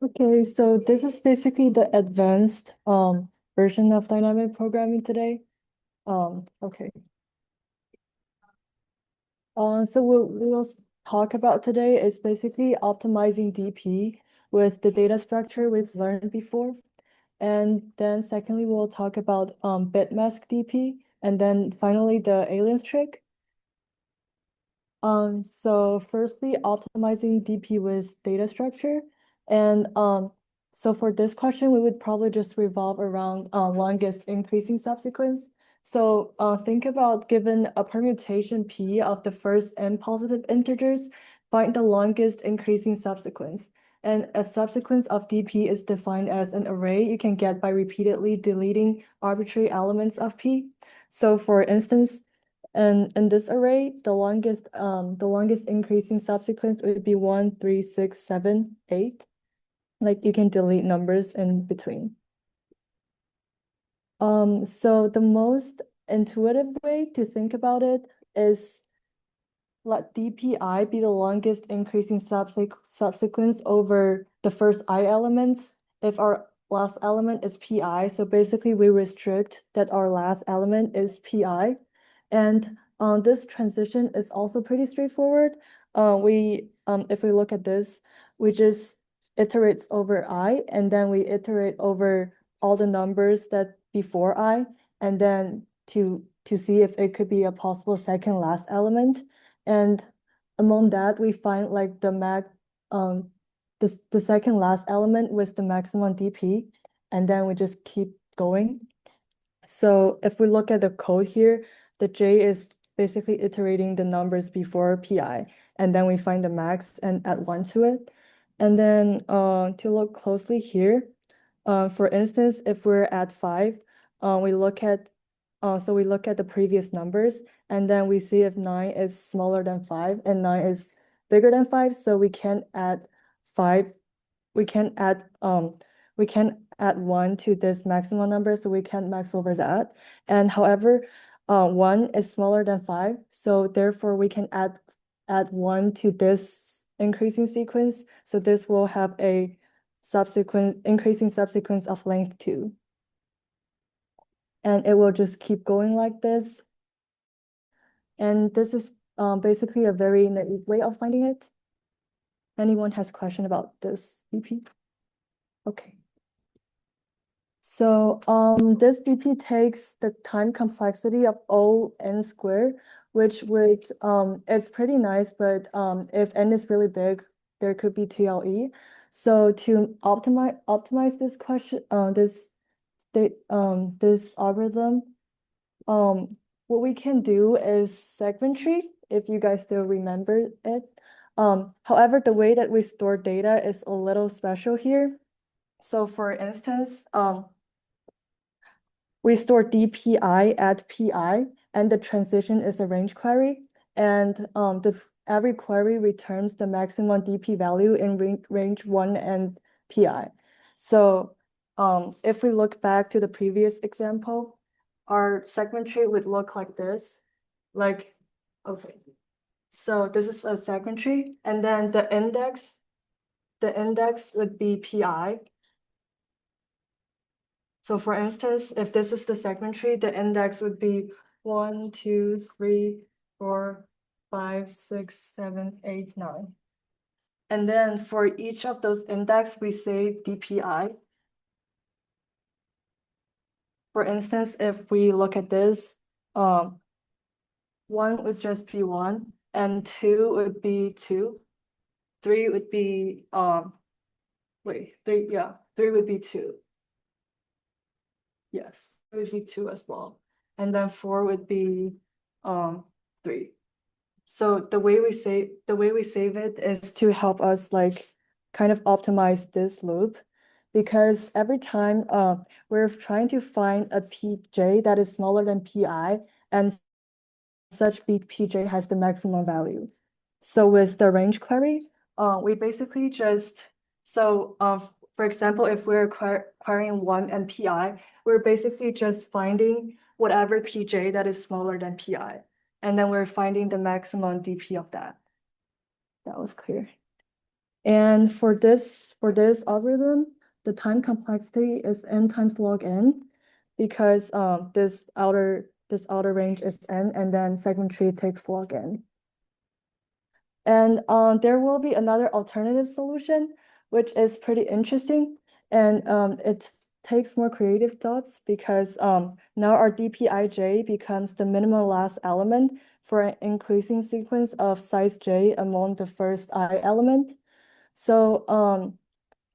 Okay, so this is basically the advanced version of dynamic programming today. Okay. So what we'll talk about today is basically optimizing DP with the data structure we've learned before. And then secondly, we'll talk about Bitmask DP, and then finally the aliens trick. So firstly, optimizing DP with data structure. And so for this question, we would probably just revolve around longest increasing subsequence. So think about given a permutation P of the first n positive integers, find the longest increasing subsequence. And a subsequence of DP is defined as an array you can get by repeatedly deleting arbitrary elements of P. So for instance, and in this array, the longest increasing subsequence would be 1, 3, 6, 7, 8. Like you can delete numbers in between. So the most intuitive way to think about it is let DPI be the longest increasing subsequence over the first I elements if our last element is PI. So basically we restrict that our last element is PI. And this transition is also pretty straightforward. If we look at this, we just iterates over I, and then we iterate over all the numbers that before I, and then to see if it could be a possible second last element. And among that, we find like um, the second last element with the maximum DP, and then we just keep going. So if we look at the code here, the J is basically iterating the numbers before PI, and then we find the max and add 1 to it. And then to look closely here, for instance, if we're at 5, we look at the previous numbers, and then we see if 9 is smaller than 5 and 9 is bigger than 5, so we can add 5 we can add we can add 1 to this maximum number, so we can max over that. And however, 1 is smaller than 5, so therefore we can add 1 to this increasing sequence. So this will have a increasing subsequence of length 2. And it will just keep going like this. And this is basically a very naive way of finding it. Anyone has question about this EP? Okay. So this DP takes the time complexity of O n squared, which would it's pretty nice, but if n is really big, there could be TLE. So to optimize this question, this algorithm, what we can do is segment tree, if you guys still remember it. However, the way that we store data is a little special here. So for instance, we store DPI at PI, and the transition is a range query. And every query returns the maximum DP value in range 1 and PI. So if we look back to the previous example, our segment tree would look like this. Okay. So this is a segment tree, and then the index would be PI. So for instance, if this is the segment tree, the index would be 1, 2, 3, 4, 5, 6, 7, 8, 9. And then for each of those index, we say DPI. For instance, if we look at this, 1 would just be 1, and 2 would be 2. 3 would be 3 would be 2. Yes, it would be 2 as well. And then 4 would be 3. So the way we save it is to help us like kind of optimize this loop, because every time we're trying to find a pj that is smaller than pi, and such pj has the maximum value. So with the range query, we basically just for example, if we're querying 1 and pi, we're basically just finding whatever pj that is smaller than pi. And then we're finding the maximum DP of that. That was clear. And for this algorithm, the time complexity is n times log n because this outer range is n and then segment tree takes log n. And there will be another alternative solution, which is pretty interesting. And it takes more creative thoughts because now our dpij becomes the minimum last element for an increasing sequence of size j among the first I element. So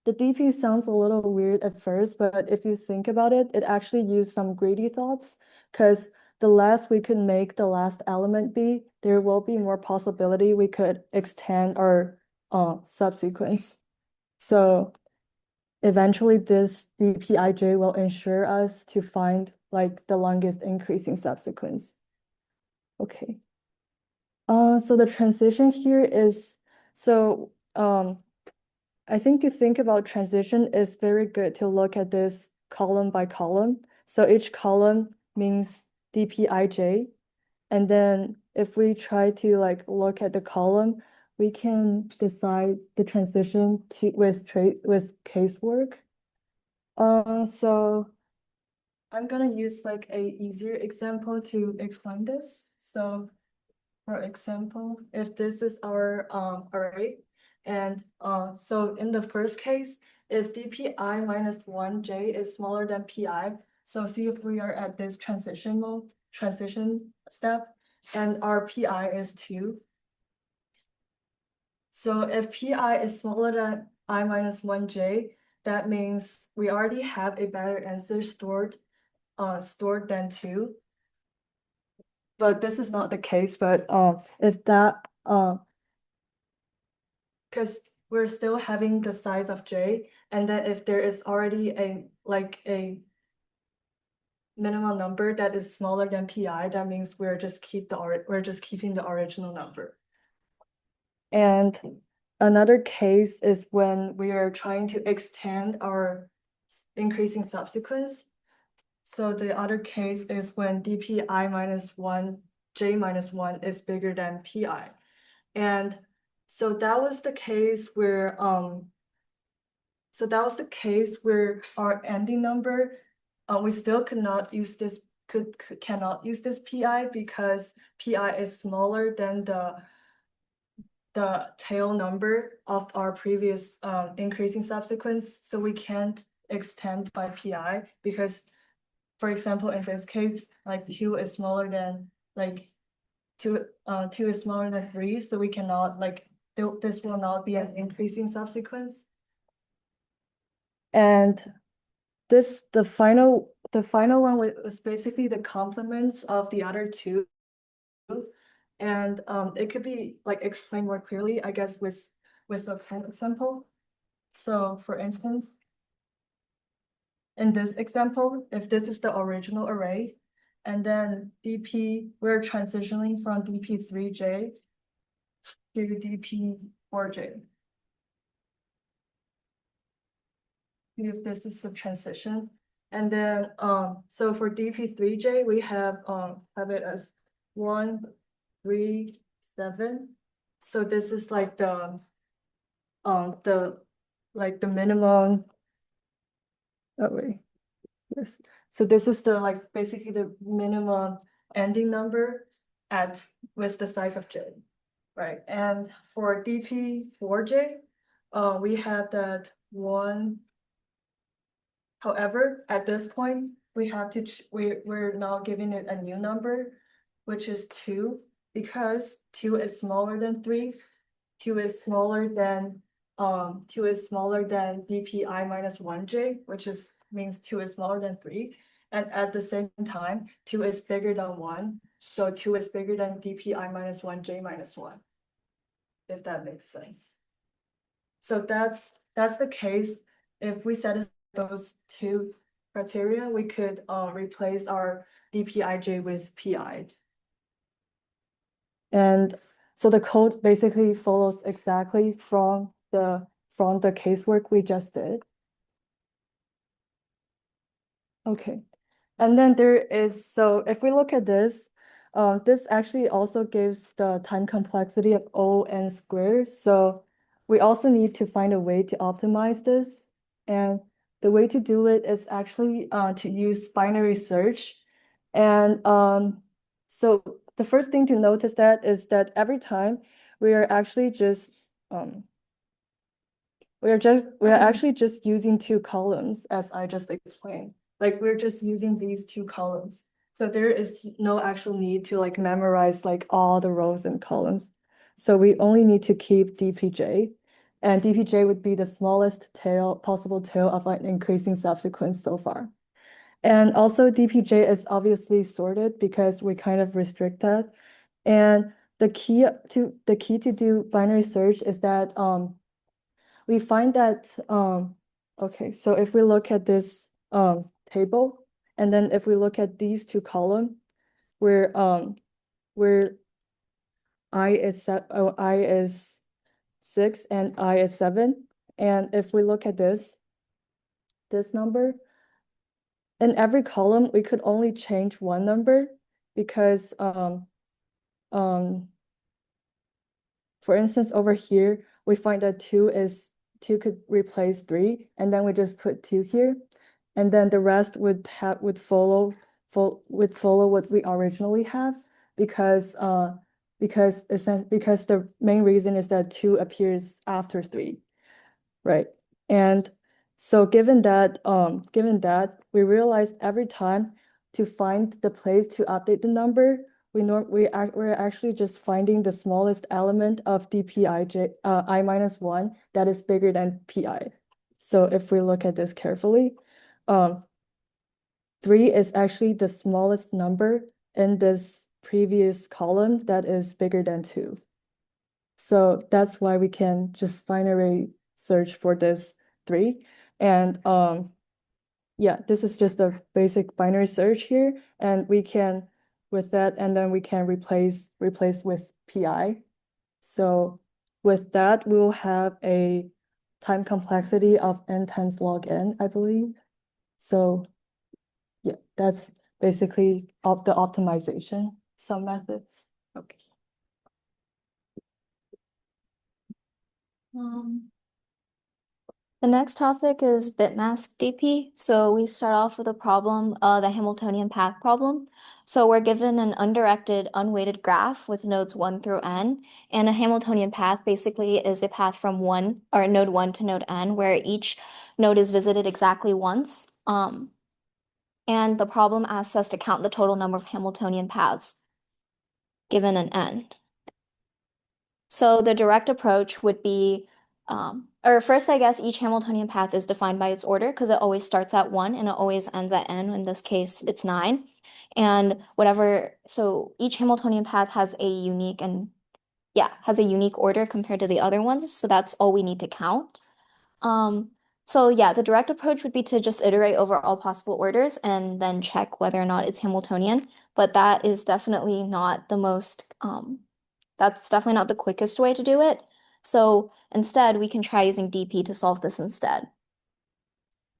the DP sounds a little weird at first, but if you think about it, it actually used some greedy thoughts because the less we could make the last element be, there will be more possibility we could extend our subsequence. So eventually this DPIJ will ensure us to find like the longest increasing subsequence. Okay. So the transition here is I think to think about transition is very good to look at this column by column. So each column means dpij. And then if we try to like look at the column, we can decide the transition with casework. So I'm gonna use like a easier example to explain this. So for example, if this is our array, and so in the first case, if dpi minus 1j is smaller than pi, so see if we are at this transition step, and our pi is 2. So if pi is smaller than I minus 1j, that means we already have a better answer stored than 2. But this is not the case, but if that because we're still having the size of j, and then if there is already a minimum number that is smaller than pi, that means we're just keeping the original number. And another case is when we are trying to extend our increasing subsequence. So the other case is when dpi minus 1, j minus 1 is bigger than pi. And so that was the case where our ending number, we still cannot use this pi because pi is smaller than the tail number of our previous increasing subsequence. So we can't extend by pi because, for example, in this case, like 2 is smaller than 2 is smaller than 3, so we cannot this will not be an increasing subsequence. And the final one was basically the complements of the other two. And it could be like explained more clearly, I guess, with a full example. So for instance, in this example, if this is the original array, and then we're transitioning from dp3j to dp4j. If this is the transition. And then so for dp3j, we have it as 1, 3, 7. So this is like the minimum. Oh wait, yes. So this is the basically the minimum ending number with the size of j, right? And for dp4j, we have that 1. However, at this point, we're now giving it a new number, which is 2, because 2 is smaller than 3. 2 is smaller than dpi minus 1j, which means 2 is smaller than 3. And at the same time, 2 is bigger than 1. So 2 is bigger than dpi minus 1j minus 1, if that makes sense. So that's the case. If we satisfy those two criteria, we could replace our dpij with pi. And so the code basically follows exactly from the casework we just did. Okay. And then so if we look at this, this actually also gives the time complexity of O n squared. So we also need to find a way to optimize this. And the way to do it is actually to use binary search. And so the first thing to notice that is that every time we are actually just um, we're actually just using two columns as I just explained. Like we're just using these two columns. So there is no actual need to like memorize like all the rows and columns. So we only need to keep DPJ. And DPJ would be the smallest tail, possible tail of an increasing subsequence so far. And also DPJ is obviously sorted because we kind of restrict that. And the key to do binary search is that we find that okay, so if we look at this table, and then if we look at these two columns, where I is 6 and I is 7. And if we look at this number, in every column we could only change one number because um for instance, over here, we find that 2 could replace 3, and then we just put 2 here. And then the rest would follow what we originally have because because the main reason is that 2 appears after 3. Right. And so given that, we realized every time to find the place to update the number, we're actually just finding the smallest element of dpij I minus 1 that is bigger than pi. So if we look at this carefully, 3 is actually the smallest number in this previous column that is bigger than 2. So that's why we can just binary search for this 3. And yeah, this is just a basic binary search here. And we can with that, and then we can replace with pi. So with that, we will have a time complexity of n times log n, I believe. So yeah, that's basically the optimization, some methods. Okay. Um, the next topic is Bitmask DP. So we start off with a problem, the Hamiltonian path problem. So we're given an undirected, unweighted graph with nodes 1 through n, and a Hamiltonian path basically is a path from node 1 to node n, where each node is visited exactly once. And the problem asks us to count the total number of Hamiltonian paths given an n. So the direct approach would be, or first, I guess each Hamiltonian path is defined by its order because it always starts at 1 and it always ends at n. In this case, it's 9. And so each Hamiltonian path has a unique order compared to the other ones. So that's all we need to count. Um, so yeah, the direct approach would be to just iterate over all possible orders and then check whether or not it's Hamiltonian. But that is definitely not that's definitely not the quickest way to do it. So instead, we can try using DP to solve this instead.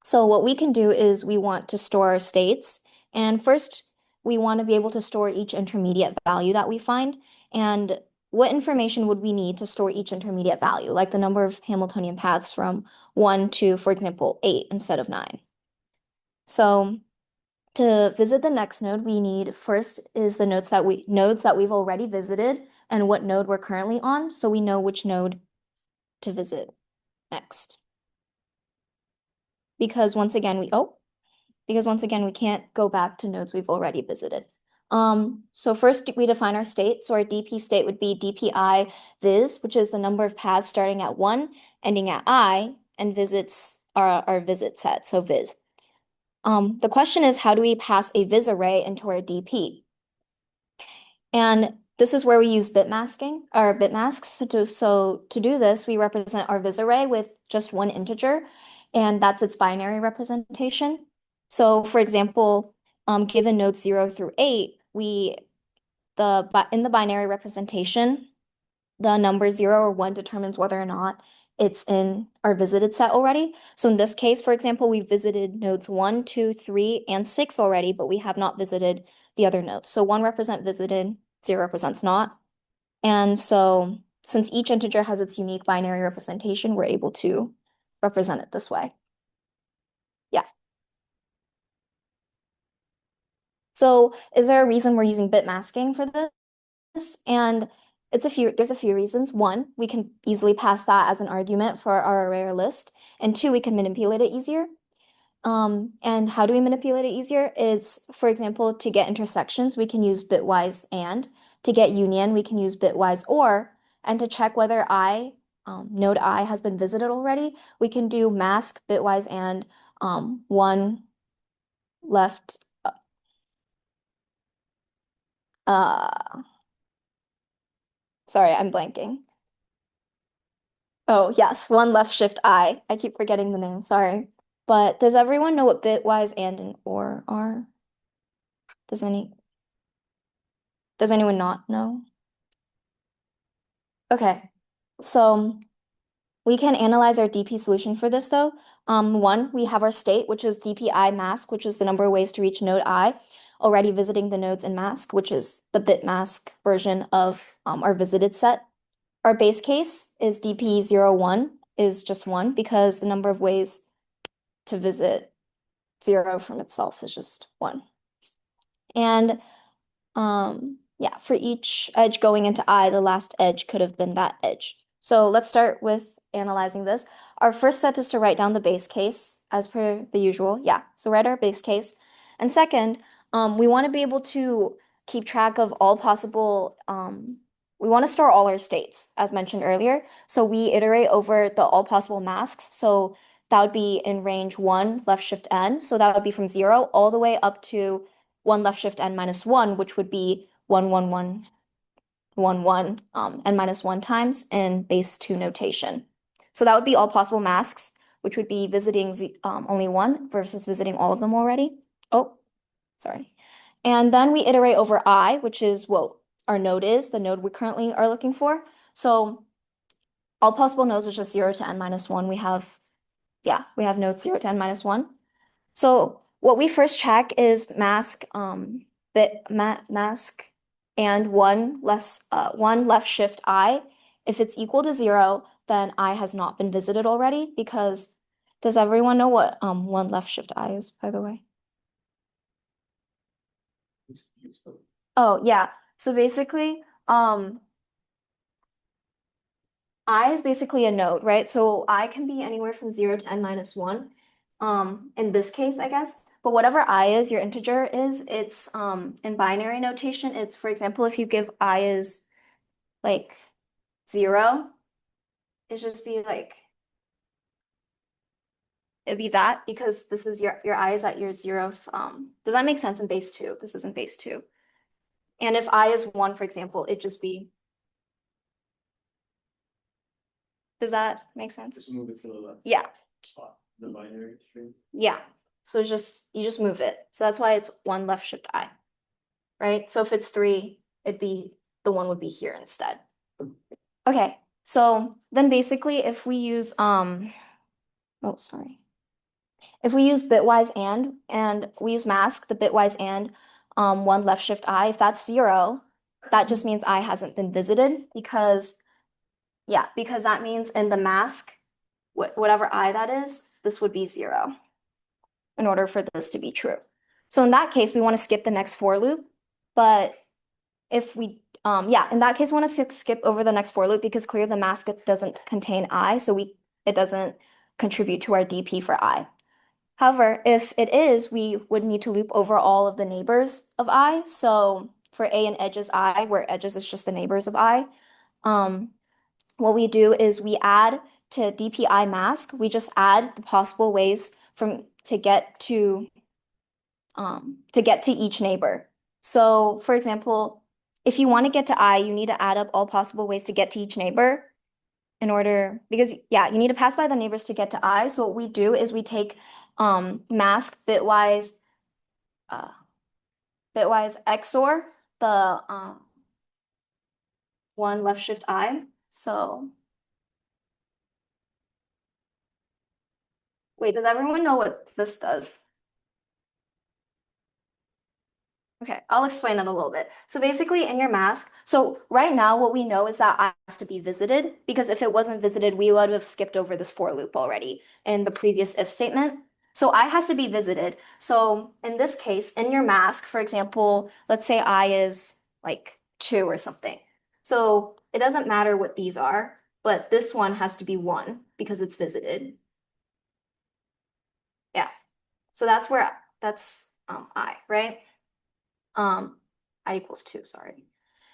So what we can do is we want to store our states. And first, we want to be able to store each intermediate value that we find. And what information would we need to store each intermediate value, like the number of Hamiltonian paths from 1 to, for example, 8 instead of 9. So to visit the next node, we need first is the nodes that we've already visited and what node we're currently on, so we know which node to visit next. Because once again we can't go back to nodes we've already visited. So first we define our state. So our DP state would be DPI viz, which is the number of paths starting at 1, ending at I, and visits are our visit set, so viz. The question is, how do we pass a viz array into our DP? And this is where we use bitmasks. So to do this, we represent our viz array with just one integer, and that's its binary representation. So for example, given nodes 0 through 8, in the binary representation, the number 0 or 1 determines whether or not it's in our visited set already. So in this case, for example, we visited nodes 1, 2, 3, and 6 already, but we have not visited the other nodes. So 1 represents visited, 0 represents not. And so since each integer has its unique binary representation, we're able to represent it this way. Yeah. So is there a reason we're using bit masking for this? And there's a few reasons. One, we can easily pass that as an argument for our array or list. And two, we can manipulate it easier. And how do we manipulate it easier? It's, for example, to get intersections, we can use bitwise and. To get union, we can use bitwise or. And to check whether node I has been visited already, we can do mask bitwise and one left uh sorry, I'm blanking. Oh, yes, one left shift I. I keep forgetting the name, sorry. But does everyone know what bitwise and or are? Does any does anyone not know? Okay. So we can analyze our DP solution for this though. One, we have our state, which is DPI mask, which is the number of ways to reach node I, already visiting the nodes in mask, which is the bit mask version of our visited set. Our base case is DP01 is just one because the number of ways to visit zero from itself is just one. And yeah, for each edge going into I, the last edge could have been that edge. So let's start with analyzing this. Our first step is to write down the base case as per the usual. Yeah, so write our base case. And second, we want to be able to keep track of all possible, we want to store all our states, as mentioned earlier. So we iterate over the all possible masks. So that would be in range 1, left shift n. So that would be from 0 all the way up to 1 left shift n minus 1, which would be 1, 1, 1, 1, 1, n minus 1 times in base 2 notation. So that would be all possible masks, which would be visiting only one versus visiting all of them already. Oh, sorry. And then we iterate over I, which is what our node is, the node we currently are looking for. So all possible nodes is just 0 to n minus 1. We have nodes 0 to n minus 1. So what we first check is mask mask and one left shift I. If it's equal to 0, then I has not been visited already because does everyone know what one left shift I is, by the way? Oh yeah. So basically, I is basically a node, right? So I can be anywhere from 0 to n minus 1. In this case, I guess. But whatever I is, your integer is, it's in binary notation, it's for example, if you give I is like 0, it's just be like it'd be that because this is your I is at your 0th. Does that make sense in base 2? This is in base 2. And if I is 1, for example, it'd just be, does that make sense? Just move it to the left. Yeah. Spot the binary string. Yeah. So you just move it. So that's why it's 1 left shift I, right? So if it's 3, the 1 would be here instead. Okay. So then basically if we use oh sorry. If we use bitwise and we use mask, the bitwise and 1 left shift I, if that's 0, that just means I hasn't been visited because that means in the mask, whatever I that is, this would be 0 in order for this to be true. So in that case, we want to skip the next for loop, but if we, in that case, we want to skip over the next for loop because clearly the mask doesn't contain I, so it doesn't contribute to our DP for I. However, if it is, we would need to loop over all of the neighbors of I. So for A and edges I, where edges is just the neighbors of I, what we do is we add to DPI mask, we just add the possible ways to get to each neighbor. So for example, if you want to get to I, you need to add up all possible ways to get to each neighbor because you need to pass by the neighbors to get to I. So what we do is we take mask uh, bitwise XOR the 1 left shift I. So wait, does everyone know what this does? Okay, I'll explain it a little bit. So basically in your mask, so right now what we know is that I has to be visited because if it wasn't visited, we would have skipped over this for loop already in the previous if statement. So I has to be visited. So in this case, in your mask, for example, let's say I is like 2 or something. So it doesn't matter what these are, but this one has to be 1 because it's visited. Yeah. So that's I, right? I equals 2, sorry.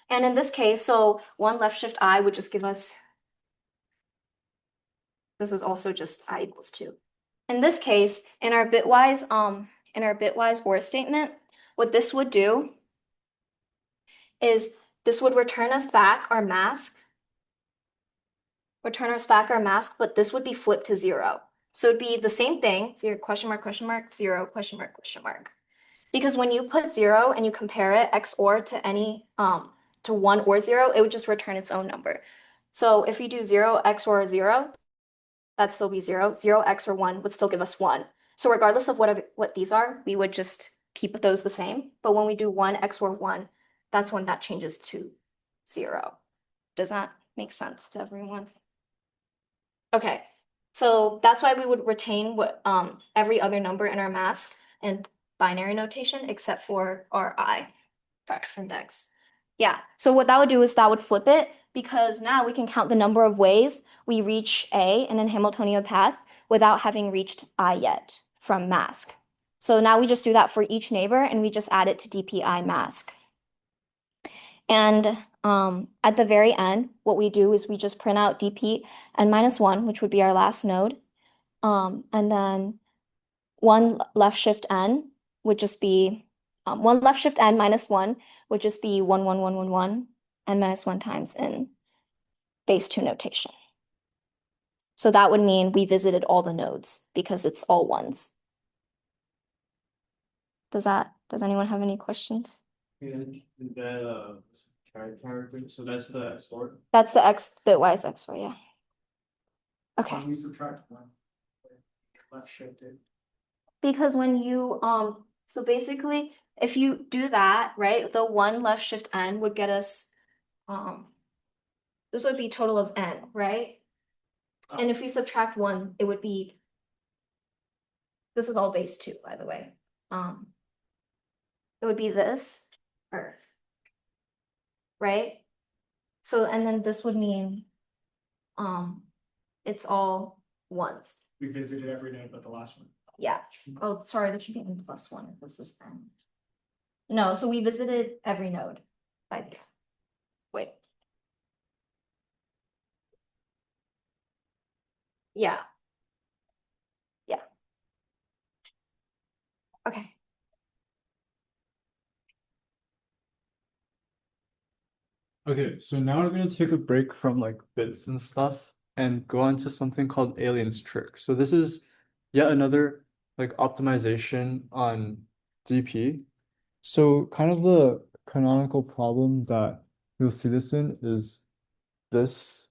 And in this case, so 1 left shift I would just give us, this is also just I equals 2. In this case, in our bitwise OR statement, what this would do is this would return us back our mask, but this would be flipped to 0. So it'd be the same thing, 0, question mark, 0, question mark, question mark. Because when you put 0 and you compare it XOR to any to 1 or 0, it would just return its own number. So if we do 0 XOR 0, that'd still be 0. 0 XOR 1 would still give us 1. So regardless of what these are, we would just keep those the same. But when we do 1 XOR 1, that's when that changes to 0. Does that make sense to everyone? Okay, so that's why we would retain what every other number in our mask and binary notation except for our I index. Yeah, so what that would do is that would flip it because now we can count the number of ways we reach A in a Hamiltonian path without having reached I yet from mask. So now we just do that for each neighbor and we just add it to DPI mask. And at the very end, what we do is we just print out DP n minus 1, which would be our last node. And then 1 left shift n would just be 1 left shift n minus 1 would just be 1, 1, 1, 1, 1, n minus 1 times in base 2 notation. So that would mean we visited all the nodes because it's all ones. Does anyone have any questions? And the character, so that's the XOR. That's the bitwise XOR, yeah. Okay. When we subtract 1, left shifted. Because when you so basically if you do that, right, the 1 left shift n would get us this would be total of n, right? And if we subtract 1, it would be, this is all base 2, by the way. It would be this, or, right? So, and then this would mean, it's all ones. We visited every node but the last one. Yeah. Oh, sorry, there should be n plus 1 if this is n. No, so we visited every node by the, wait. Yeah. Yeah. Okay. Okay, so now we're gonna take a break from like bits and stuff and go on to something called aliens trick. So this is yet another like optimization on DP. So kind of the canonical problem that you'll see this in is this.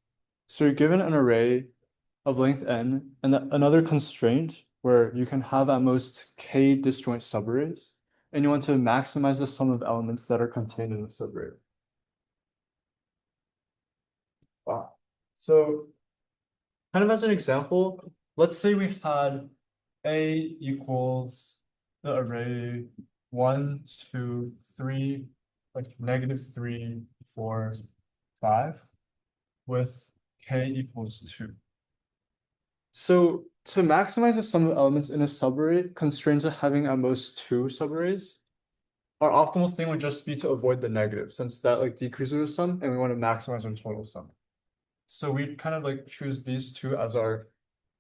So you're given an array of length n and another constraint where you can have at most k disjoint subarrays, and you want to maximize the sum of elements that are contained in the subarray. Wow. So kind of as an example, let's say we had A equals the array 1, 2, 3, like -3, 4, 5, with k equals 2. So to maximize the sum of elements in a subarray, constraints of having at most 2 subarrays, our optimal thing would just be to avoid the negative, since that like decreases the sum and we want to maximize our total sum. So we kind of like choose these two as our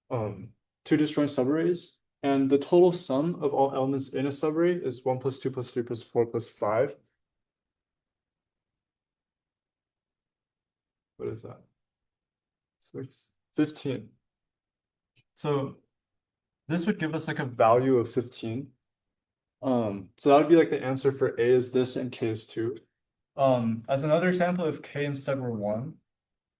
two disjoint subarrays, and the total sum of all elements in a subarray is 1 plus 2 plus 3 plus 4 plus 5. What is that? 6, 15. So this would give us like a value of 15. So that would be like the answer for A is this and K is 2. As another example, if K instead were 1,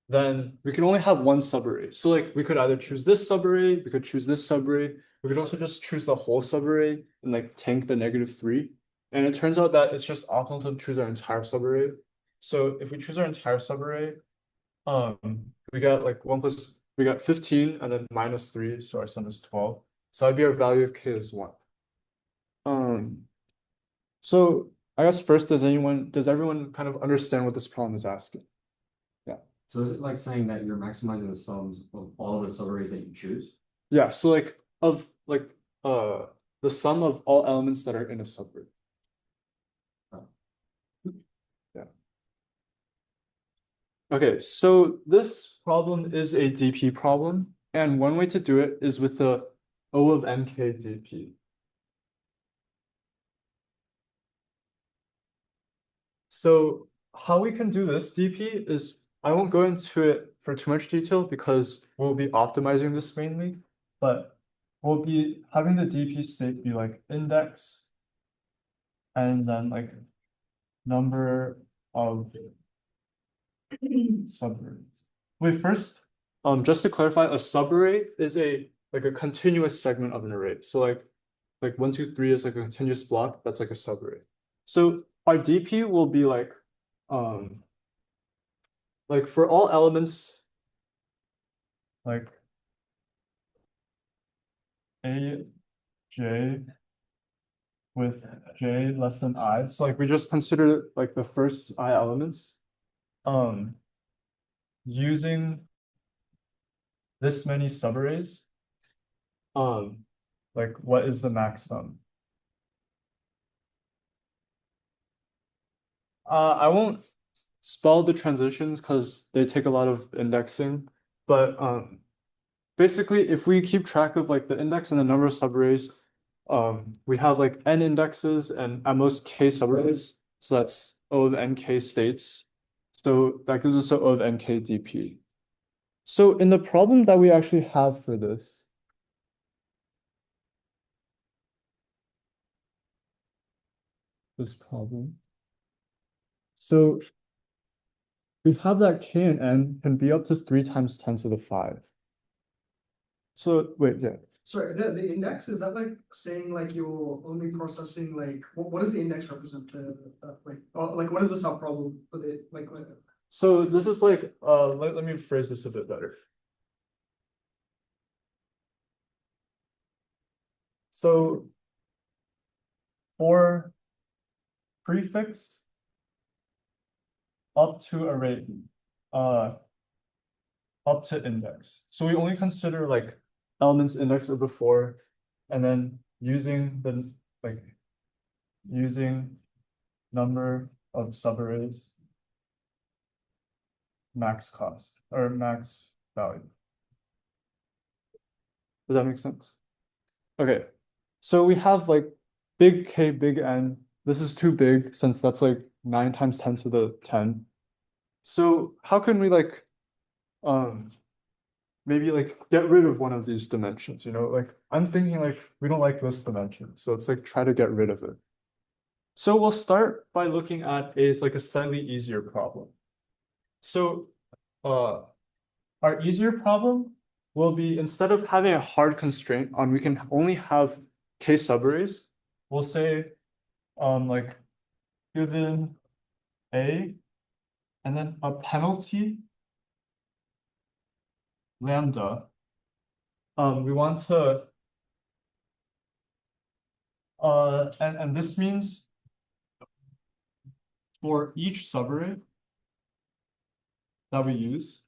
then we can only have one subarray. So like we could either choose this subarray, we could choose this subarray, we could also just choose the whole subarray and like tank the -3. And it turns out that it's just optimal to choose our entire subarray. So if we choose our entire subarray, we got like we got 15 and then -3, so our sum is 12. So that'd be our value of k is 1. So I guess first, does everyone kind of understand what this problem is asking? Yeah. So is it like saying that you're maximizing the sums of all the subarrays that you choose? Yeah, so like the sum of all elements that are in a subarray. Oh. Yeah. Okay, so this problem is a DP problem, and one way to do it is with the O of nk DP. So how we can do this DP is, I won't go into it for too much detail because we'll be optimizing this mainly, but we'll be having the DP state be like index and then like number of subarrays. Wait, first, just to clarify, a subarray is a continuous segment of an array. So like 1, 2, 3 is like a continuous block, that's like a subarray. So our DP will be like for all elements like a j with j less than I. So like we just consider like the first I elements using this many subarrays. Like what is the max sum? I won't spell the transitions because they take a lot of indexing, but basically if we keep track of like the index and the number of subarrays, we have like n indexes and at most k subarrays, so that's O of nk states. So that gives us a O of nk dp. So in the problem that we actually have for this, problem, so we have that k and n can be up to 3 times 10 to the 5. So wait, yeah. Sorry, the index, is that like saying like you're only processing like what does the index represent? Like what is the subproblem for the like? So this is like let me phrase this a bit better. So for prefix up to array, up to index. So we only consider like elements index or before, and then using number of subarrays max cost or max value. Does that make sense? Okay, so we have like big K, big N. This is too big since that's like 9 times 10 to the 10. So how can we like maybe like get rid of one of these dimensions, you know? Like I'm thinking like we don't like this dimension, so it's like try to get rid of it. So we'll start by looking at a slightly easier problem. So our easier problem will be, instead of having a hard constraint on we can only have k subarrays, we'll say like given a and then a penalty lambda, we want to and this means for each subarray that we use,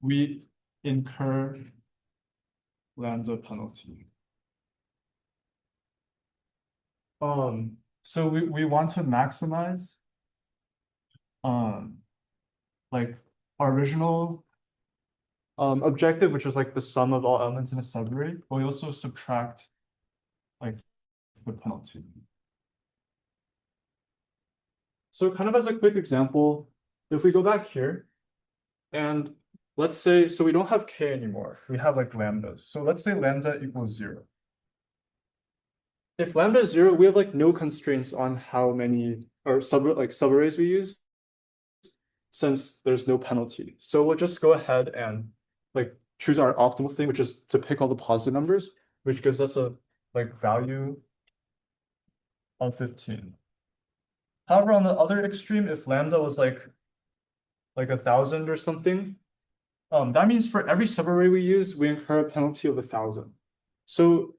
we incur lambda penalty. So we want to maximize like our original objective, which is like the sum of all elements in a subarray, but we also subtract like the penalty. So kind of as a quick example, if we go back here and let's say, so we don't have k anymore, we have like lambdas. So let's say lambda equals 0. If lambda is 0, we have like no constraints on how many or subarrays we use, since there's no penalty. So we'll just go ahead and like choose our optimal thing, which is to pick all the positive numbers, which gives us a like value of 15. However, on the other extreme, if lambda was like 1,000 or something, that means for every subarray we use, we incur a penalty of 1,000. So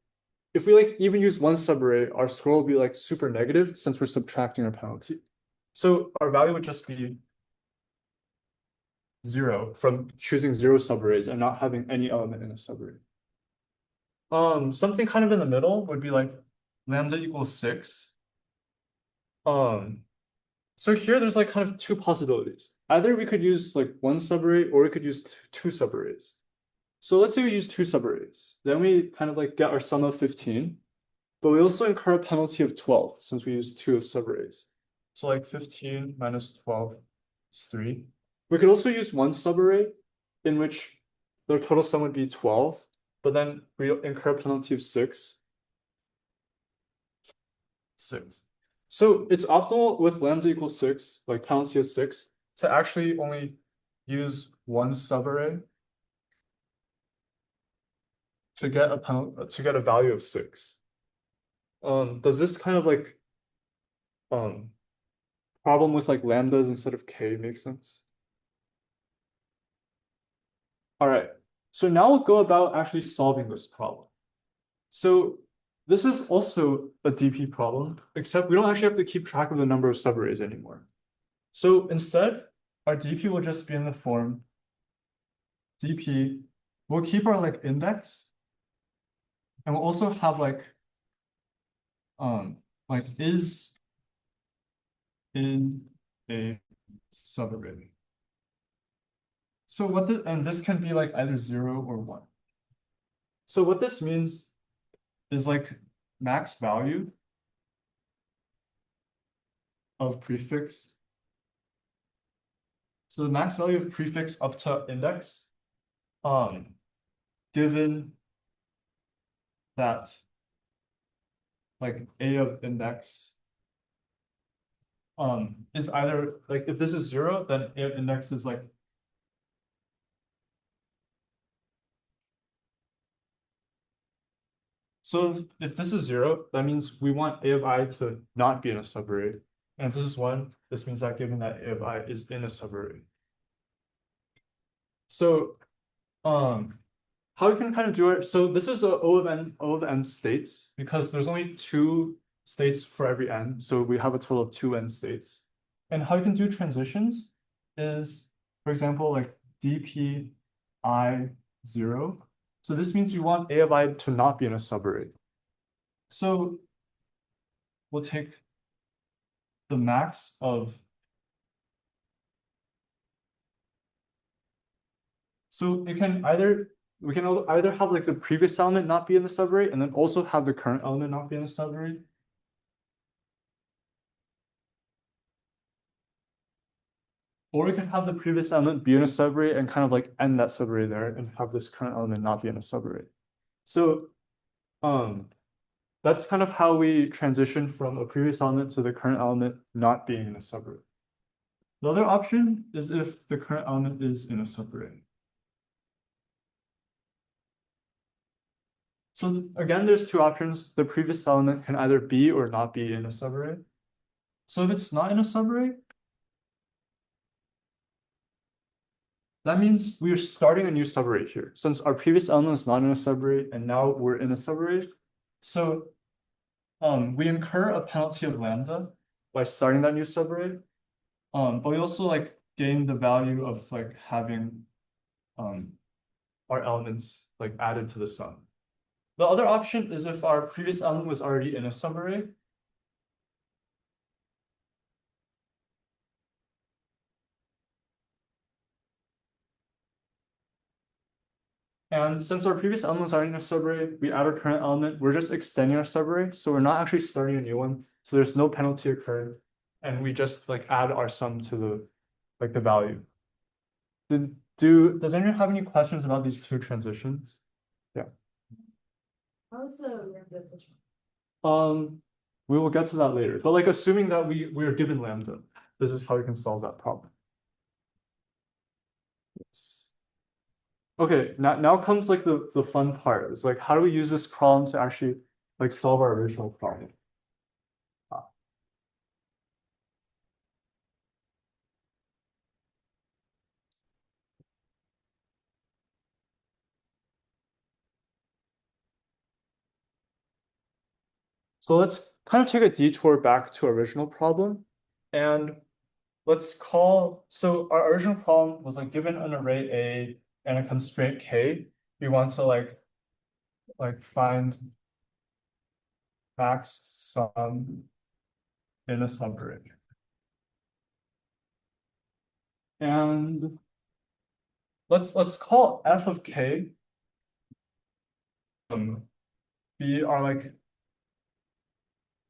if we like even use one subarray, our score will be like super negative since we're subtracting our penalty. So our value would just be 0 from choosing 0 subarrays and not having any element in a subarray. Something kind of in the middle would be like lambda equals 6. So here there's like kind of two possibilities. Either we could use like one subarray or we could use two subarrays. So let's say we use two subarrays. Then we kind of like get our sum of 15, but we also incur a penalty of 12 since we use two subarrays. So like 15 minus 12 is 3. We could also use one subarray in which their total sum would be 12, but then we incur a penalty of 6. So it's optimal with lambda equals 6, like penalty is 6, to actually only use one subarray to get a value of 6. Does this kind of like problem with like lambdas instead of k make sense? All right, so now we'll go about actually solving this problem. So this is also a DP problem, except we don't actually have to keep track of the number of subarrays anymore. So instead, our DP will just be in the form DP. We'll keep our like index, and we'll also have like is in a subarray. So and this can be like either 0 or 1. So what this means is like max value of prefix. So the max value of prefix up to index, given that like a of index is either like if this is 0, then a of index is like so if this is 0, that means we want a of I to not be in a subarray. And if this is 1, this means that given that a of I is in a subarray. So how we can kind of do it, so this is a O of n states because there's only 2 states for every n, so we have a total of 2 n states. And how you can do transitions is, for example, like dp I 0. So this means you want a of I to not be in a subarray. So we'll take the max of, so it can either, we can either have like the previous element not be in the subarray and then also have the current element not be in the subarray. Or we can have the previous element be in a subarray and kind of like end that subarray there and have this current element not be in a subarray. So that's kind of how we transition from a previous element to the current element not being in a subarray. The other option is if the current element is in a subarray. So again, there's two options. The previous element can either be or not be in a subarray. So if it's not in a subarray, that means we're starting a new subarray here. Since our previous element is not in a subarray and now we're in a subarray. So we incur a penalty of lambda by starting that new subarray. But we also like gain the value of like having our elements like added to the sum. The other option is if our previous element was already in a subarray. And since our previous element was already in a subarray, we add our current element, we're just extending our subarray. So we're not actually starting a new one. So there's no penalty occurring. And we just like add our sum to the value. Does anyone have any questions about these two transitions? Yeah. How's the lambda efficient? We will get to that later. But like assuming that we are given lambda, this is how we can solve that problem. Yes. Okay, now comes like the fun part. It's like how do we use this problem to actually like solve our original problem? So let's kind of take a detour back to our original problem. And let's call, so our original problem was like given an array A and a constraint K, we want to find max sum in a subarray. And let's call f of k be our like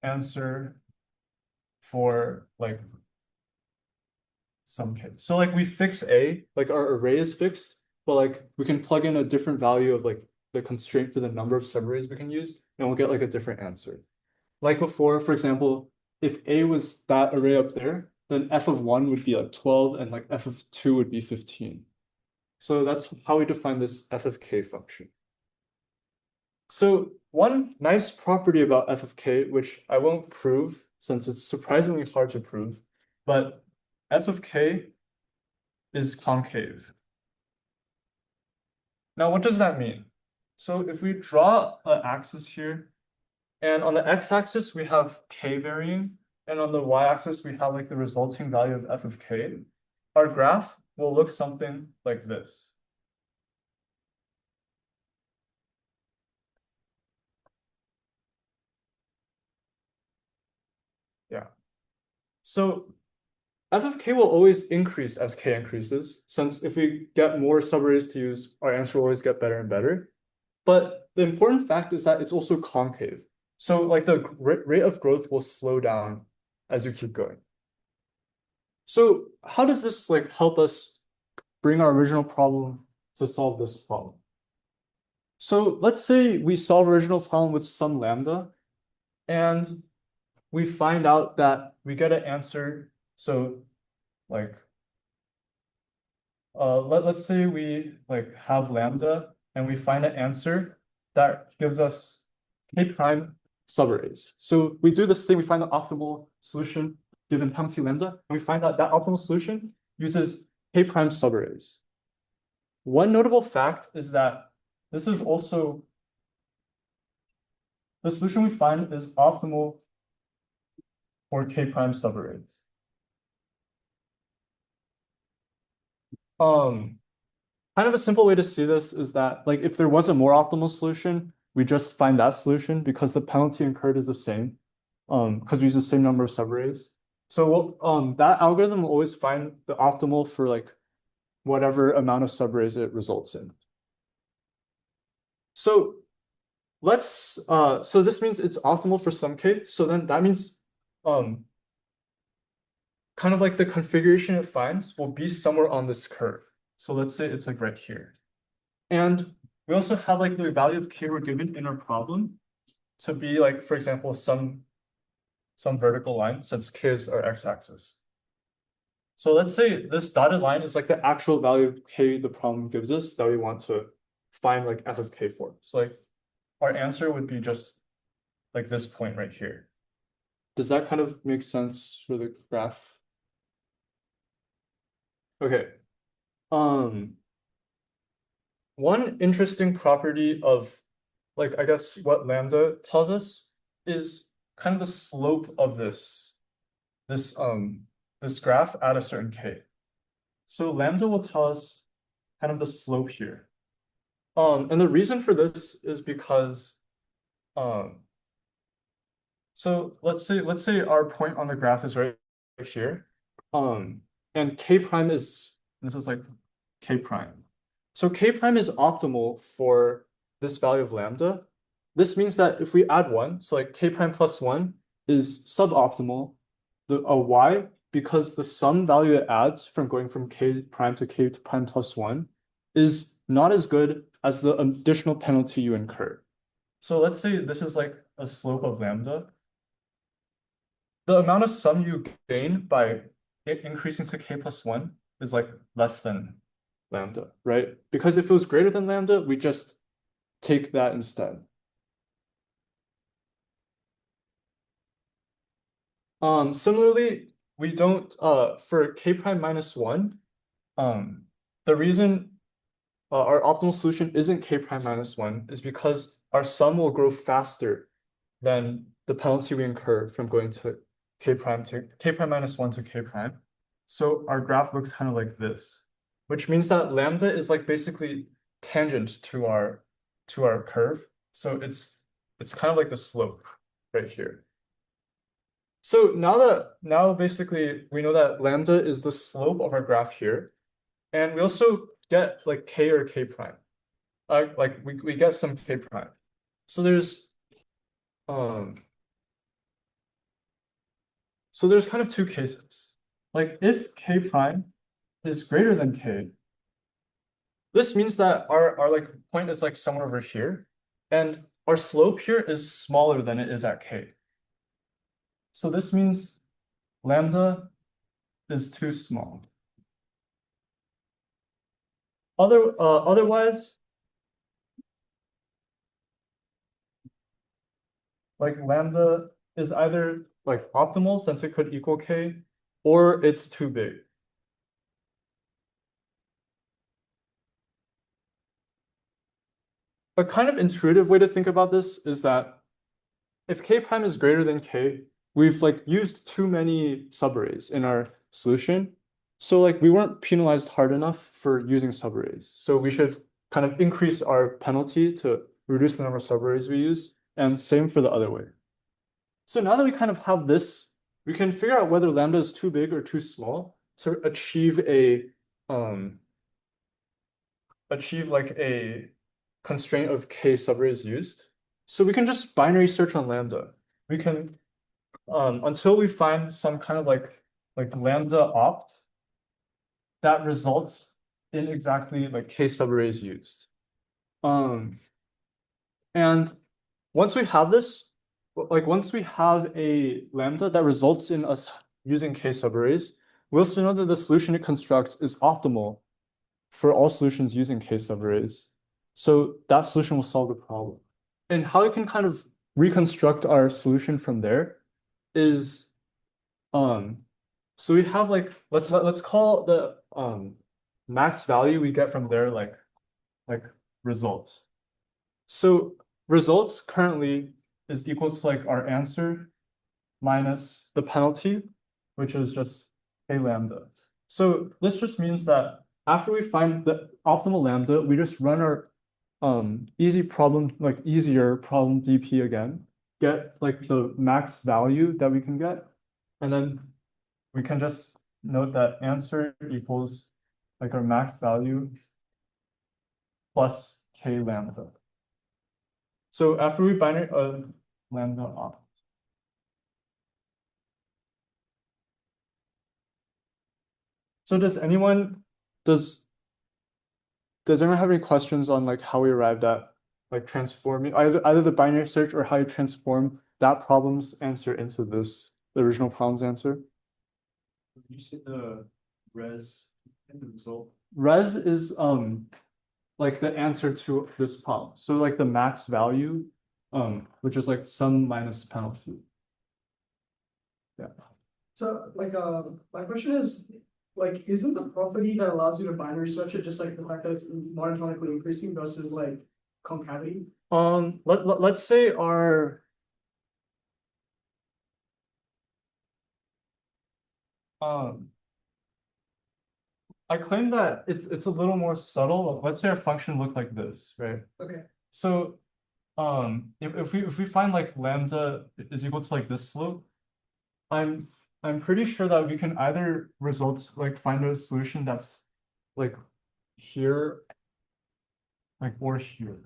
answer for like some k. So like we fix A, like our array is fixed, but like we can plug in a different value of like the constraint for the number of subarrays we can use, and we'll get like a different answer. Like before, for example, if A was that array up there, then f of 1 would be like 12 and like f of 2 would be 15. So that's how we define this f of k function. So one nice property about f of k, which I won't prove since it's surprisingly hard to prove, but f of k is concave. Now, what does that mean? So if we draw an axis here, and on the x-axis we have k varying, and on the y-axis we have like the resulting value of f of k, our graph will look something like this. Yeah. So f of k will always increase as k increases, since if we get more subarrays to use, our answer will always get better and better. But the important fact is that it's also concave. So like the rate of growth will slow down as you keep going. So how does this like help us bring our original problem to solve this problem? So let's say we solve original problem with some lambda, and we find out that we get an answer. So like let's say we like have lambda and we find an answer that gives us k prime subarrays. So we do this thing, we find the optimal solution given penalty lambda, and we find out that optimal solution uses k prime subarrays. One notable fact is that this is also the solution we find is optimal for k prime subarrays. Kind of a simple way to see this is that like if there was a more optimal solution, we just find that solution because the penalty incurred is the same, because we use the same number of subarrays. So that algorithm will always find the optimal for like whatever amount of subarrays it results in. So so this means it's optimal for some k. So then that means kind of like the configuration it finds will be somewhere on this curve. So let's say it's like right here. And we also have like the value of k we're given in our problem to be like, for example, some vertical line, since k is our x-axis. So let's say this dotted line is like the actual value of k the problem gives us that we want to find like f of k for. So like our answer would be just like this point right here. Does that kind of make sense for the graph? Okay. One interesting property of like I guess what lambda tells us is kind of the slope of this graph at a certain k. So lambda will tell us kind of the slope here. And the reason for this is because so let's say our point on the graph is right here. And k prime is this is like k prime. So k prime is optimal for this value of lambda. This means that if we add 1, so like k prime plus 1 is suboptimal. Why? Because the sum value it adds from going from k prime to k prime plus 1 is not as good as the additional penalty you incur. So let's say this is like a slope of lambda. The amount of sum you gain by it increasing to k plus 1 is like less than lambda, right? Because if it was greater than lambda, we just take that instead. Similarly, we don't for k prime minus 1, the reason our optimal solution isn't k prime minus 1 is because our sum will grow faster than the penalty we incur from going to k prime minus 1 to k prime. So our graph looks kind of like this, which means that lambda is like basically tangent to our curve. So it's kind of like the slope right here. So now basically we know that lambda is the slope of our graph here, and we also get like k or k prime. Like we get some k prime. So there's kind of two cases. Like if k prime is greater than k, this means that our like point is like somewhere over here, and our slope here is smaller than it is at k. So this means lambda is too small. Otherwise, like lambda is either like optimal since it could equal k, or it's too big. A kind of intuitive way to think about this is that if k prime is greater than k, we've like used too many subarrays in our solution. So like we weren't penalized hard enough for using subarrays. So we should kind of increase our penalty to reduce the number of subarrays we use, and same for the other way. So now that we kind of have this, we can figure out whether lambda is too big or too small to achieve like a constraint of k subarrays used. So we can just binary search on lambda. We can until we find some kind of like lambda opt that results in exactly like k subarrays used. And once we have this, like once we have a lambda that results in us using k subarrays, we also know that the solution it constructs is optimal for all solutions using k subarrays. So that solution will solve the problem. And how we can kind of reconstruct our solution from there is, so we have like, let's call the max value we get from there like results. So results currently is equal to like our answer minus the penalty, which is just k lambda. So this just means that after we find the optimal lambda, we just run our easier problem dp again, get like the max value that we can get, and then we can just note that answer equals like our max value plus k lambda. So after we binary lambda opt. So does anyone have any questions on like how we arrived at like transforming either the binary search or how you transform that problem's answer into the original problem's answer? You say the res and the result. Res is like the answer to this problem. So like the max value, which is like sum minus penalty. Yeah. So like my question is like isn't the property that allows you to binary search it just like the fact that it's monotonically increasing versus like concavity? Let's say our I claim that it's a little more subtle. Let's say our function looked like this, right? Okay. So if we find like lambda is equal to like this slope, I'm pretty sure that we can either find a solution that's like here, like or here.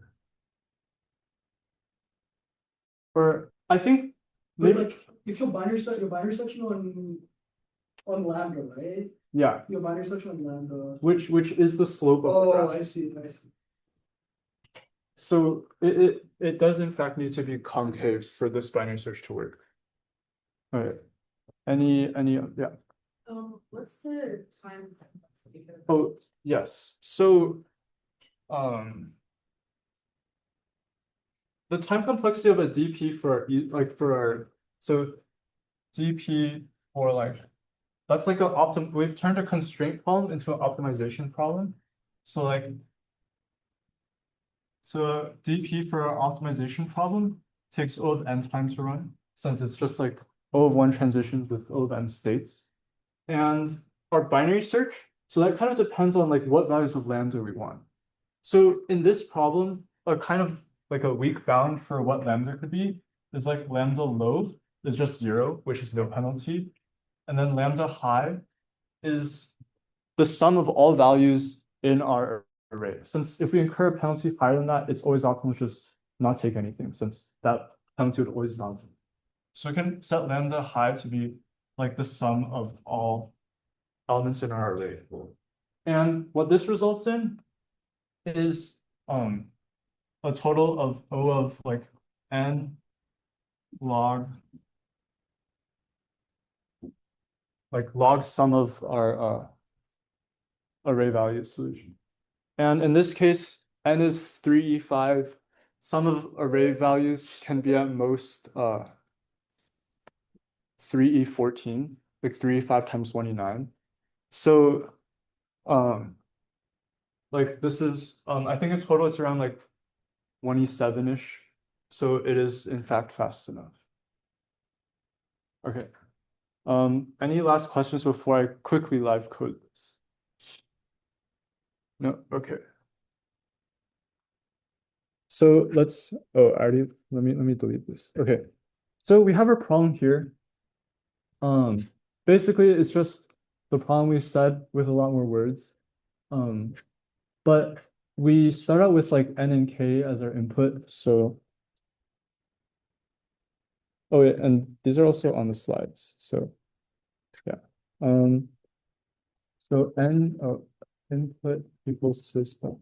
Or I think But maybe like if you're binary searching on lambda, right? yeah, Your binary search on lambda. which is the slope of the Oh, graph. I see. So it does in fact need to be concave for this binary search to work. All right. Any yeah. What's the time complexity? Oh yes. So the time complexity of a DP for our so DP for like that's like we've turned a constraint problem into an optimization problem. So like DP for our optimization problem takes O of n time to run. since it's just like O of one transitions with O of n states. And our binary search, so that kind of depends on like what values of lambda we want. So in this problem, a kind of like a weak bound for what lambda could be is like lambda low is just 0, which is no penalty. And then lambda high is the sum of all values in our array. Since if we incur a penalty higher than that, it's always optimal to just not take anything, since that penalty would always not. So we can set lambda high to be like the sum of all elements in our array. And what this results in is a total of O of like n log sum of our array value solution. And in this case, n is 3e5. Sum of array values can be at most 3e14, like 3e5 times 1e9. So like this is I think in total it's around like 1e7-ish. So it is in fact fast enough. Okay. Any last questions before I quickly live code this? No, okay. So let's, oh, I already, let me delete this. Okay. So we have a problem here. Basically it's just the problem we said with a lot more words. But we start out with like n and k as our input. So, oh yeah, and these are also on the slides. So yeah. So n input equals system.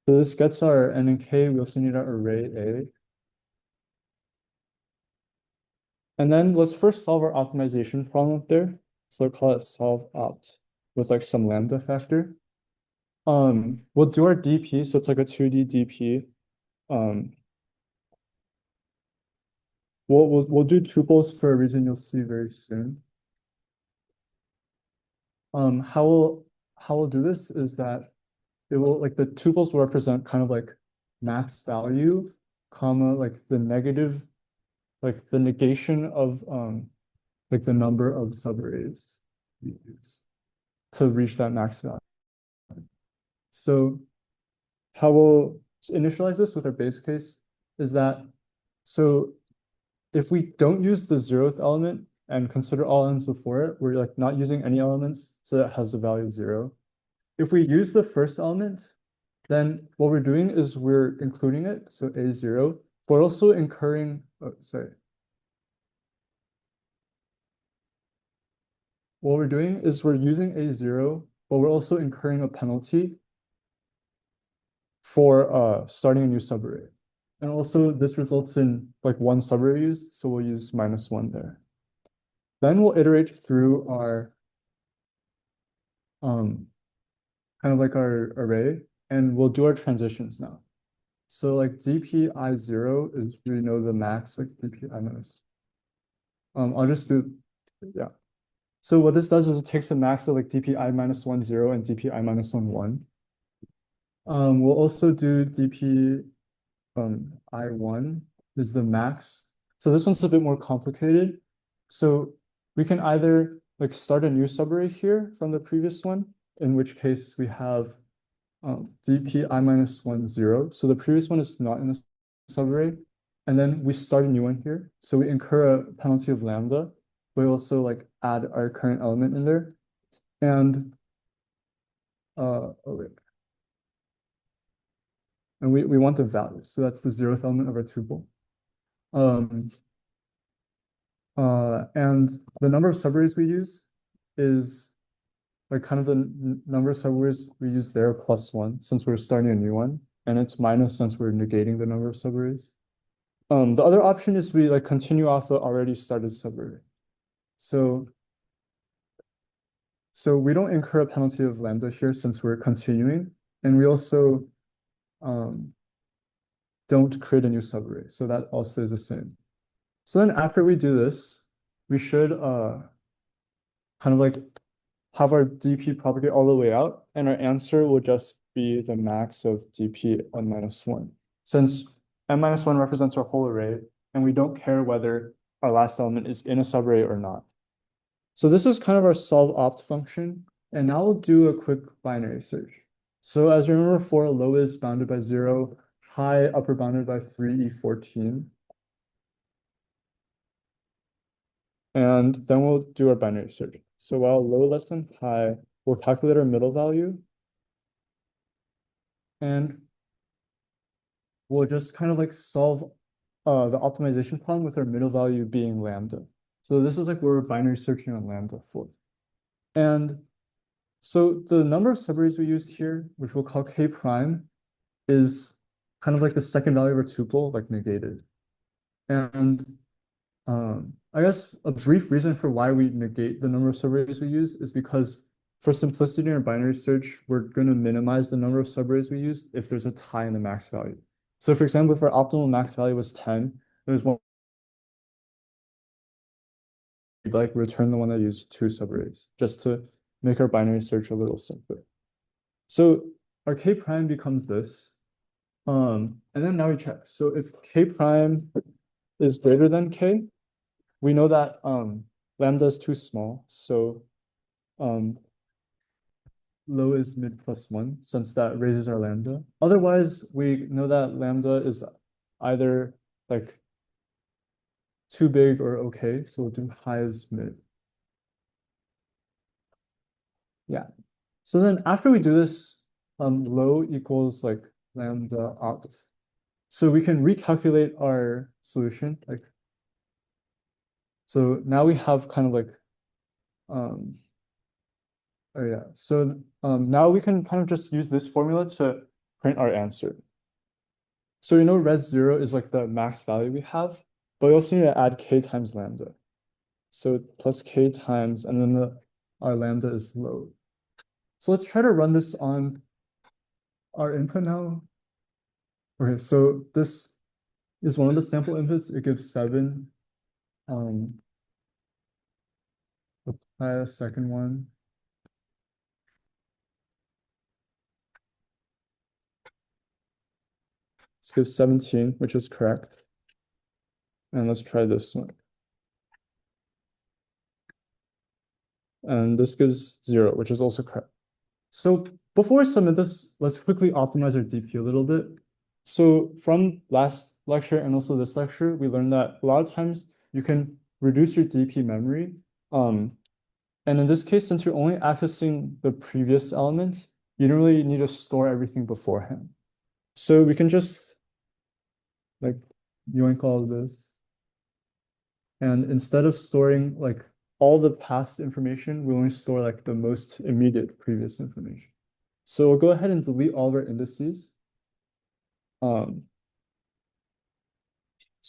So this gets our n and k. We also need our array A. And then let's first solve our optimization problem up there. So I'll call it solve opt with like some lambda factor. We'll do our DP, so it's like a 2D DP. We'll do tuples for a reason you'll see very soon. How we'll do this is that it will like the tuples will represent kind of like max value, comma like the negative, like the negation of like the number of subarrays we use to reach that max value. So how we'll initialize this with our base case is that so if we don't use the 0th element and consider all elements before it, we're like not using any elements, so that has the value of 0. If we use the first element, then what we're doing is we're including it, so A0, but also incurring, oh, sorry. What we're doing is we're using A0, but we're also incurring a penalty for starting a new subarray. And also this results in like one subarray used, so we'll use -1 there. Then we'll iterate through our kind of like our array, and we'll do our transitions now. So like dpi0 is we know the max, like dpi minus. I'll just do, yeah. So what this does is it takes a max of like dpi minus 1, 0 and dpi minus 1, 1. We'll also do dp I1 is the max. So this one's a bit more complicated. So we can either like start a new subarray here from the previous one, in which case we have dp I minus 1, 0. So the previous one is not in a subarray. And then we start a new one here. So we incur a penalty of lambda. We also like add our current element in there. And oh wait. And we want the value. So that's the 0th element of our tuple. And the number of subarrays we use is like kind of the number of subarrays we use there +1 since we're starting a new one, and it's minus since we're negating the number of subarrays. The other option is we like continue off the already started subarray. So we don't incur a penalty of lambda here since we're continuing, and we also don't create a new subarray. So that also is the same. So then after we do this, we should kind of like have our DP property all the way out, and our answer will just be the max of dp n minus one. Since n minus one represents our whole array, and we don't care whether our last element is in a subarray or not. So this is kind of our solve opt function, and now we'll do a quick binary search. So as you remember, for low is bounded by 0, high upper bounded by 3e14. And then we'll do our binary search. So while low less than high, we'll calculate our middle value. And we'll just kind of like solve the optimization problem with our middle value being lambda. So this is like where we're binary searching on lambda for. And so the number of subarrays we used here, which we'll call k prime, is kind of like the second value of our tuple, like negated. And I guess a brief reason for why we negate the number of subarrays we use is because for simplicity in our binary search, we're going to minimize the number of subarrays we use if there's a tie in the max value. So for example, if our optimal max value was 10, there's one, we'd like return the one that used 2 subarrays, just to make our binary search a little simpler. So our k prime becomes this. And then now we check. So if k prime is greater than k, we know that lambda is too small. So low is mid plus 1, since that raises our lambda. Otherwise, we know that lambda is either like too big or okay. So we'll do high as mid. Yeah. So then after we do this, low equals like lambda opt. So we can recalculate our solution. Like, so now we have kind of like, oh yeah. So now we can kind of just use this formula to print our answer. So we know res 0 is like the max value we have, but we also need to add k times lambda. So plus k times, and then our lambda is low. So let's try to run this on our input now. Okay, so this is one of the sample inputs. It gives 7. Apply a second one. This gives 17, which is correct. And let's try this one. And this gives 0, which is also correct. So before I submit this, let's quickly optimize our DP a little bit. So from last lecture and also this lecture, we learned that a lot of times you can reduce your DP memory. And in this case, since you're only accessing the previous elements, you don't really need to store everything beforehand. So we can just like yoink all of this. And instead of storing like all the past information, we only store like the most immediate previous information. So we'll go ahead and delete all of our indices. So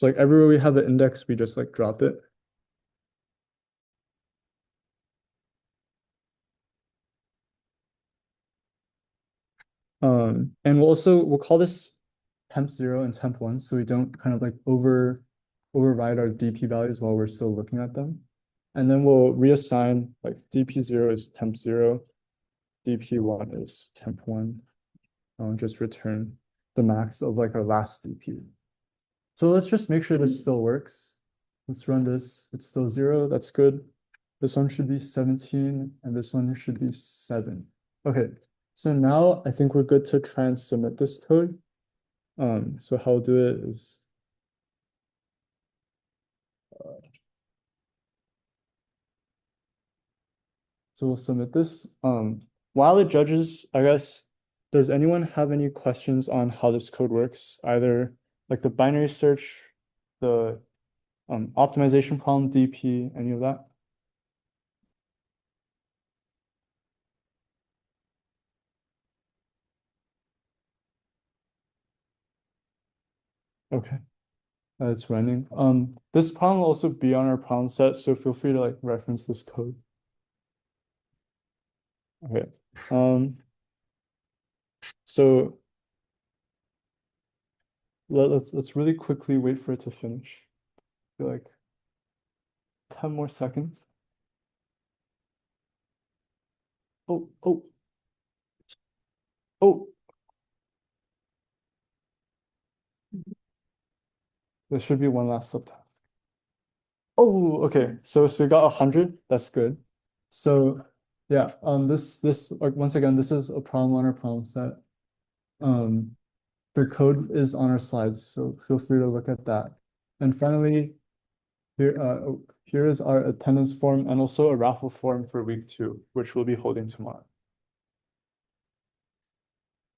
like everywhere we have the index, we just like drop it. And we'll call this temp 0 and temp 1, so we don't kind of like override our DP values while we're still looking at them. And then we'll reassign like DP 0 is temp 0, DP 1 is temp 1. And just return the max of like our last DP. So let's just make sure this still works. Let's run this. It's still 0. That's good. This one should be 17, and this one should be 7. Okay, so now I think we're good to try and submit this code. So how I'll do it is so we'll submit this. While it judges, I guess, does anyone have any questions on how this code works? Either like the binary search, the optimization problem, DP, any of that? Okay, it's running. This problem will also be on our problem set, so feel free to like reference this code. Okay. So let's really quickly wait for it to finish. I feel like 10 more seconds. Oh, oh. Oh, There should be one last subtask. Oh, okay. So we got 100. That's good. So yeah, this once again, this is a problem on our problem set. The code is on our slides, so feel free to look at that. And finally, here is our attendance form and also a raffle form for week 2, which we'll be holding tomorrow.